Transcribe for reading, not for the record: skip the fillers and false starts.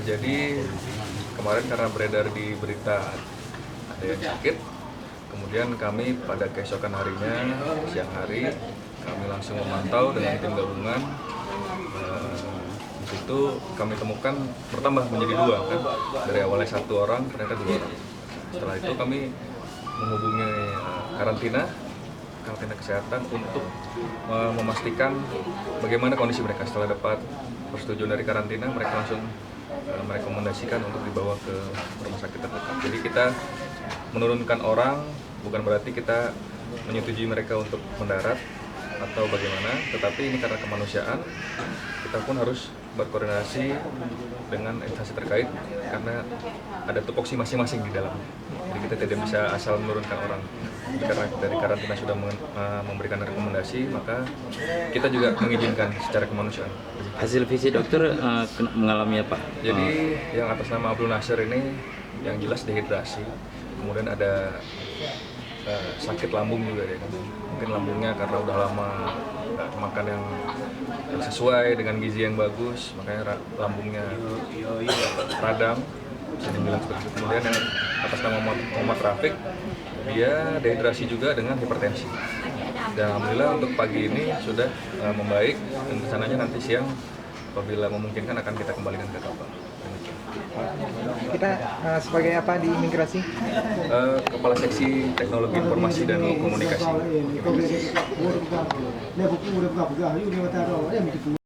Jadi kemarin karena beredar di berita ada yang sakit, kemudian kami pada keesokan harinya, siang hari, kami langsung memantau dengan tim gabungan. Di situ kami temukan bertambah menjadi 2 kan, dari awalnya 1 orang ternyata 2 orang. Setelah itu kami menghubungi karantina kesehatan untuk memastikan bagaimana kondisi mereka. Setelah dapat persetujuan dari karantina, mereka langsung merekomendasikan untuk dibawa ke rumah sakit terdekat. Jadi kita menurunkan orang bukan berarti kita menyetujui mereka untuk mendarat atau bagaimana, tetapi ini karena kemanusiaan, kita pun harus berkoordinasi dengan instansi terkait karena ada tupoksi masing-masing di dalam. Jadi kita tidak bisa asal menurunkan orang. Jadi karena dari karantina sudah memberikan rekomendasi, maka kita juga mengizinkan secara kemanusiaan. Hasil visi dokter mengalami apa? Jadi yang atas nama Abdul Nasir ini yang jelas dehidrasi, kemudian ada sakit lambung juga ya. Mungkin lambungnya karena udah lama makan yang sesuai dengan gizi yang bagus, makanya lambungnya radang, bisa dibilang seperti itu. Kemudian yang atas nama Muhammad Rafiq, dia dehidrasi juga dengan hipertensi. Dan alhamdulillah untuk pagi ini sudah membaik, dan rencananya nanti siang apabila memungkinkan akan kita kembalikan ke kapal. Kita sebagai apa di imigrasi? Kepala Seksi Teknologi Informasi dan Komunikasi.